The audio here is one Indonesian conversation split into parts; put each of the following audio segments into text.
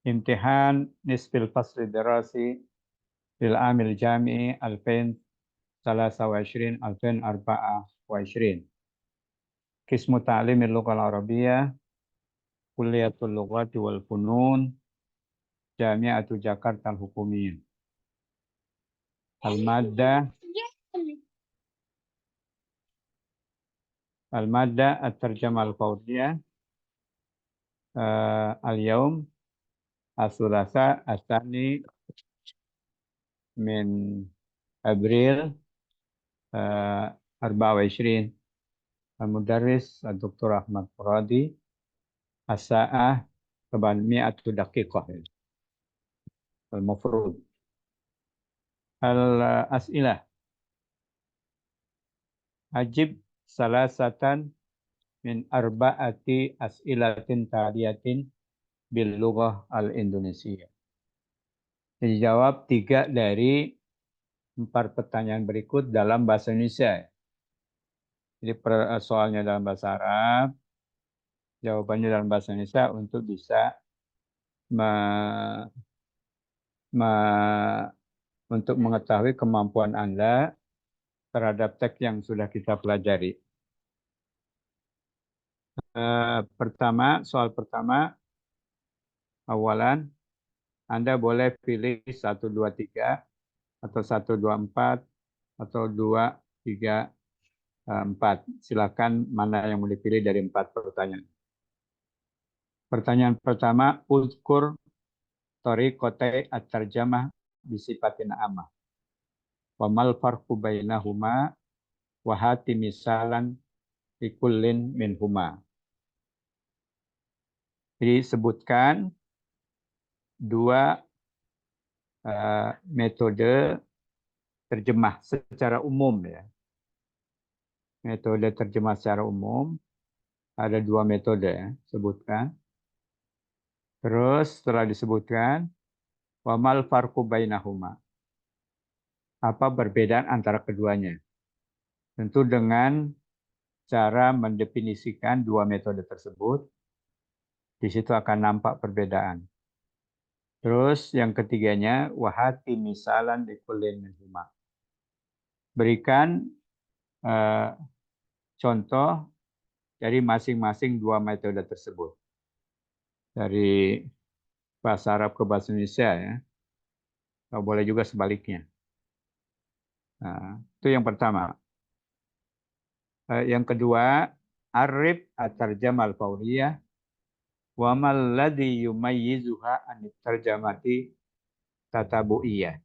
Imtihan nisfil fasli darasi lil amil jami'i 2023-2024. Qismu ta'limil lughal arabiyyah, Kulliyatul Lughati wal Funun, Jami'atu Jakarta Al-Hukumiyah. Al-Madda At-Tarjamah Al-Fawziyah, Al-Yawm As-Sulasa As-Sani min April 24. Al-Mudarris Dr. Ahmad Muradi, As-Sa'ah 800 daqiqah. Al-Mufrud. Al-As'ilah. Ajib salasatan min arba'ati as'ilatin taliyatin bil lughah al-Indonesia. Dijawab 3 dari 4 pertanyaan berikut dalam bahasa Indonesia. Jadi soalnya dalam bahasa Arab, jawabannya dalam bahasa Indonesia untuk bisa untuk mengetahui kemampuan Anda terhadap teks yang sudah kita pelajari. Soal pertama, awalan, Anda boleh pilih 1, 2, 3, atau 1, 2, 4, atau 2, 3, 4. Silakan mana yang mau dipilih dari 4 pertanyaan. Pertanyaan pertama, uzkur tariqatai at-tarjamah bisifatin amah. Wa mal farqu bainahuma wa hati misalan likullin minhuma. Jadi sebutkan 2 metode terjemah secara umum ya. Metode terjemah secara umum ada 2 metode ya, sebutkan. Terus setelah disebutkan, wa mal farqu bainahuma. Apa perbedaan antara keduanya? Tentu dengan cara mendefinisikan 2 metode tersebut, di situ akan nampak perbedaan. Terus yang ketiganya, wahati misalan likullin minhuma. Berikan contoh dari masing-masing 2 metode tersebut. Dari bahasa Arab ke bahasa Indonesia ya. Atau boleh juga sebaliknya. Nah, itu yang pertama. Yang kedua, arif at-tarjamah al-fawriyah wa mal ladzi yumayyizuha an tarjamati tatabu'iyah.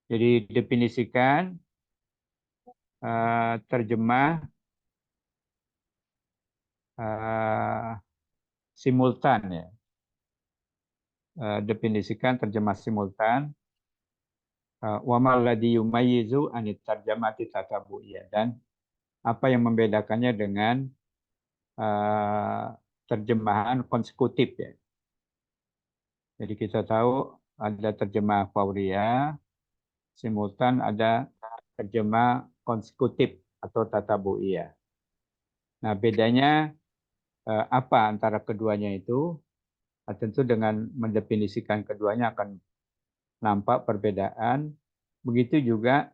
Jadi definisikan terjemah simultan ya. Definisikan terjemah simultan wa mal ladzi yumayyizu an tarjamati tatabu'iyah, dan apa yang membedakannya dengan terjemahan konsekutif ya. Jadi kita tahu ada terjemah fauriyah, simultan ada terjemah konsekutif atau tatabu'iyah. Nah, bedanya apa antara keduanya itu? Tentu dengan mendefinisikan keduanya akan nampak perbedaan. Begitu juga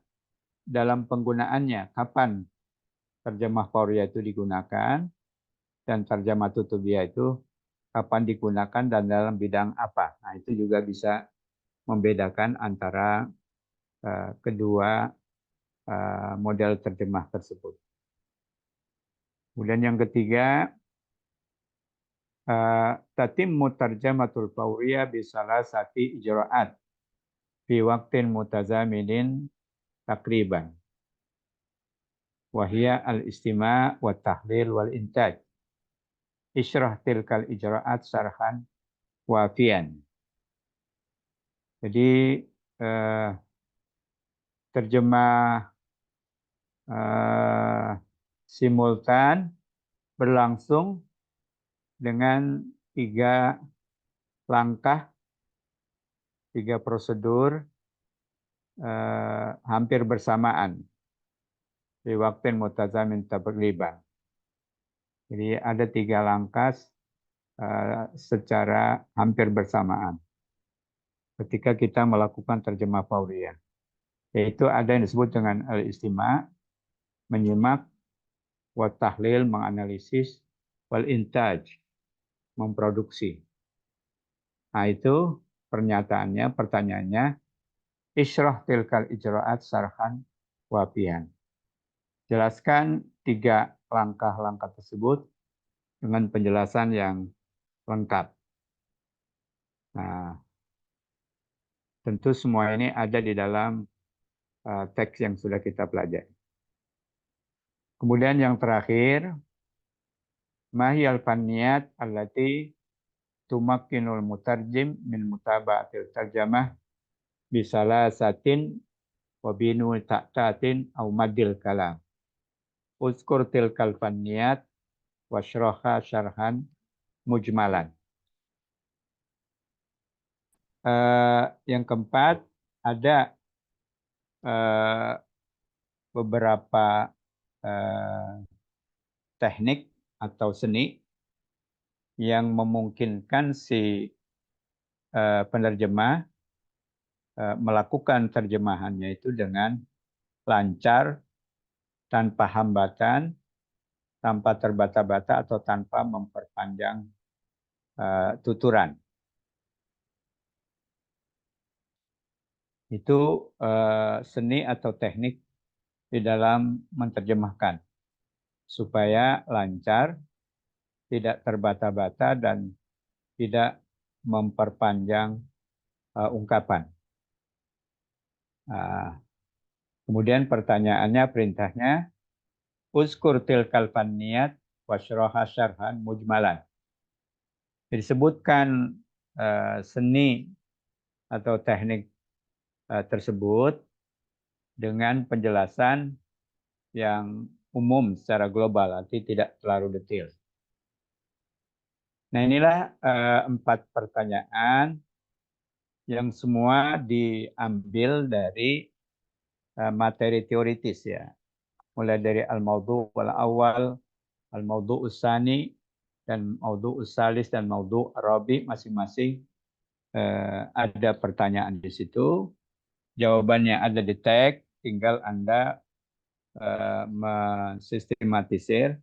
dalam penggunaannya, kapan terjemah fauriyah itu digunakan dan terjemah tutubiyah itu kapan digunakan dan dalam bidang apa. Nah, itu juga bisa membedakan antara kedua model terjemah tersebut. Kemudian yang ketiga, tatimmu tarjamatul fawriyah bisalasati ijra'at fi waqtin mutazaminin takriban. Wahia al-istima' wa tahlil wal intaj. Isyrah tilkal ijra'at sarhan wafian. Jadi terjemah simultan berlangsung dengan 3 langkah, 3 prosedur hampir bersamaan. Di waktu mutazamin tagliban. Jadi ada 3 langkah secara hampir bersamaan ketika kita melakukan terjemah fauriyah. Yaitu ada yang disebut dengan al-istima', menyimak, wa tahlil, menganalisis, wal intaj, memproduksi. Nah itu pertanyaannya, isyrah tilkal ijra'at sarhan wabihan. Jelaskan 3 langkah-langkah tersebut dengan penjelasan yang lengkap. Nah, tentu semua ini ada di dalam teks yang sudah kita pelajari. Kemudian yang terakhir, mahiyal fanniyat allati tumakkinul mutarjim min mutaba'atil tarjamah bisalasatin wa binul ta'tatin au madil kalam. Uzkur tilkal fanniyat wasyroha syarhan mujmalan. Yang keempat, ada beberapa teknik atau seni yang memungkinkan si penerjemah melakukan terjemahannya itu dengan lancar, tanpa hambatan, tanpa terbata-bata atau tanpa memperpanjang tuturan. Itu seni atau teknik di dalam menerjemahkan supaya lancar, tidak terbata-bata dan tidak memperpanjang ungkapan. Kemudian pertanyaannya, perintahnya, uzkur tilkal fanniyat wasyroha syarhan mujmalan. Disebutkan seni atau teknik tersebut dengan penjelasan yang umum secara global, arti tidak terlalu detail. Nah inilah 4 pertanyaan yang semua diambil dari materi teoritis ya. Mulai dari al-maudhu' wal awal, al-maudhu' usani, dan maudhu' usalis dan maudhu' rabi, masing-masing ada pertanyaan di situ. Jawabannya ada di teks, tinggal Anda mensistematisir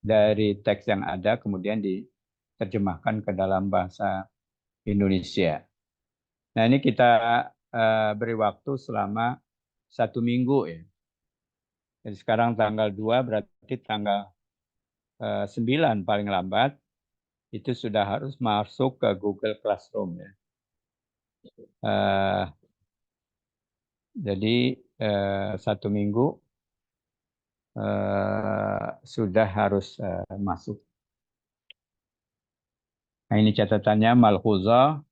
dari teks yang ada, kemudian diterjemahkan ke dalam bahasa Indonesia. Nah ini kita beri waktu selama 1 minggu ya. Jadi sekarang tanggal 2, berarti tanggal 9 paling lambat itu sudah harus masuk ke Google Classroom ya. Jadi 1 minggu sudah harus masuk. Nah ini catatannya, malhuzah,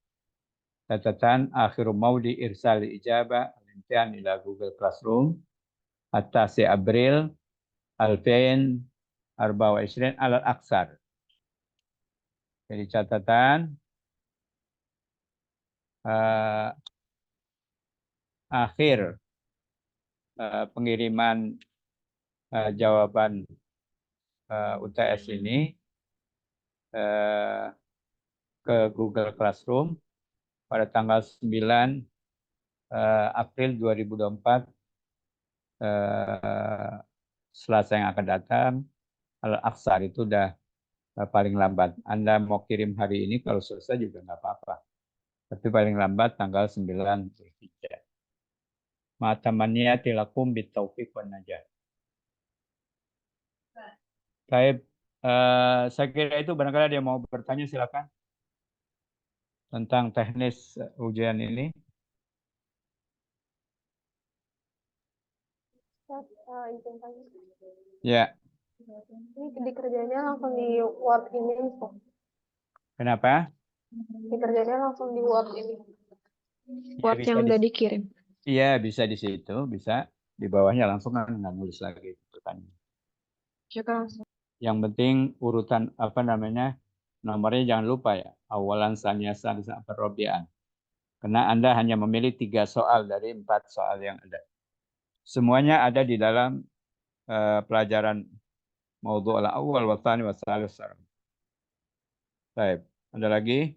catatan akhir maudi irsal ijabah al-imtihan ila Google Classroom atas April 2024 al-aksar. Jadi catatan akhir pengiriman jawaban UTS ini ke Google Classroom pada tanggal 9 April 2024, Selasa yang akan datang. Al-Aksar itu udah paling lambat. Anda mau kirim hari ini, kalau selesai juga nggak apa-apa. Tapi paling lambat tanggal 9 Zulhijjah. Ma'tamaniyati lakum bitaufiq wan najah. Baik, saya kira itu, barangkali ada yang mau bertanya, silakan. Tentang teknis ujian ini. Ya. Ini dikerjanya langsung di Word ini. Kenapa? Dikerjanya langsung di Word ini. Word Ya, yang udah dikirim. Iya, bisa di situ, bisa di bawahnya langsung, kan nggak nulis lagi pertanyaan. Yang penting urutan nomornya jangan lupa ya, awalan, saniyah, salisah, rabi'an. Karena Anda hanya memilih 3 soal dari 4 soal yang ada. semuanya ada di dalam pelajaran maudhu' al-awwal wa tsani wa tsalits. Baik, ada lagi?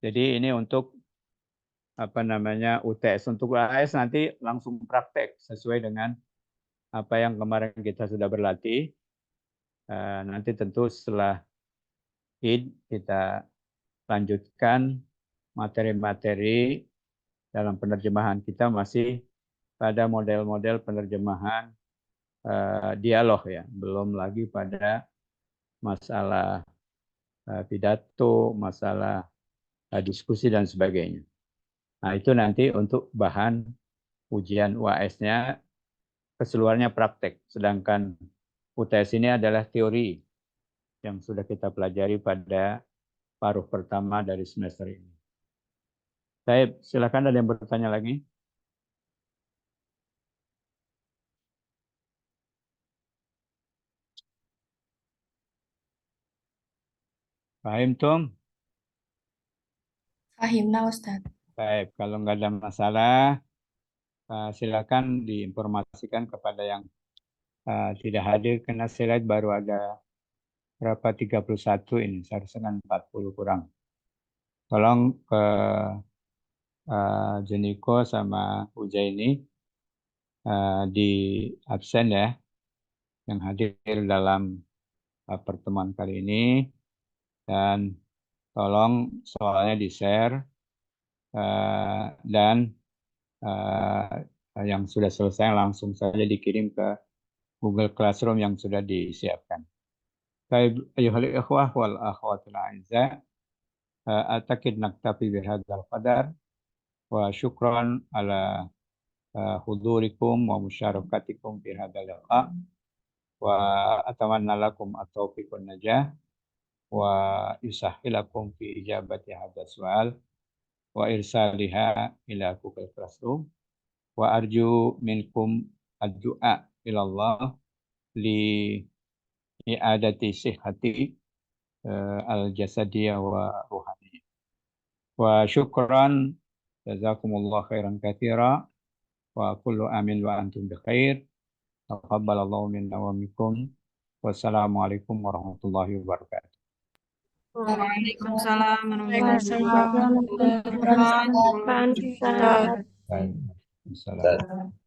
Jadi ini untuk apa namanya UTS. Untuk UAS nanti langsung praktek sesuai dengan apa yang kemarin kita sudah berlatih. Nanti tentu setelah Id kita lanjutkan materi-materi dalam penerjemahan kita masih pada model-model penerjemahan dialog ya, belum lagi pada masalah pidato, masalah diskusi dan sebagainya. Nah, itu nanti untuk bahan ujian UAS-nya keseluruhannya praktek, sedangkan UTS ini adalah teori yang sudah kita pelajari pada paruh pertama dari semester ini. Baik, silakan ada yang bertanya lagi. Paham, Tom? Fahimna Ustaz. Baik, kalau nggak ada masalah, silakan diinformasikan kepada yang tidak hadir, karena saya lihat baru ada berapa 31 ini, seharusnya kan 40 kurang. Tolong ke Jeniko sama Ujaini di absen ya, yang hadir dalam pertemuan kali ini, dan tolong soalnya di-share dan yang sudah selesai langsung saja dikirim ke Google Classroom yang sudah disiapkan. Baik, ayuhal ikhwah wal akhwatul a'izza, أعتقد نكتفي بهذا القدر وشكرا على حضوركم ومشاركتكم في هذا اللقاء وأتمنى لكم التوفيق والنجاح ويسهلكم في إجابة هذا السؤال وإرسالها إلى Google Classroom وأرجو منكم الدعاء إلى الله لإعادة صحة الجسدية والروحانية وشكرا جزاكم الله خيرا كثيرا وكل آمين وأنتم بخير تقبل الله منا ومنكم والسلام عليكم ورحمة الله وبركاته. Waalaikumsalam Waalaikumsalam. warahmatullahi wabarakatuh. Waalaikumsalam. Baik. Assalamualaikum.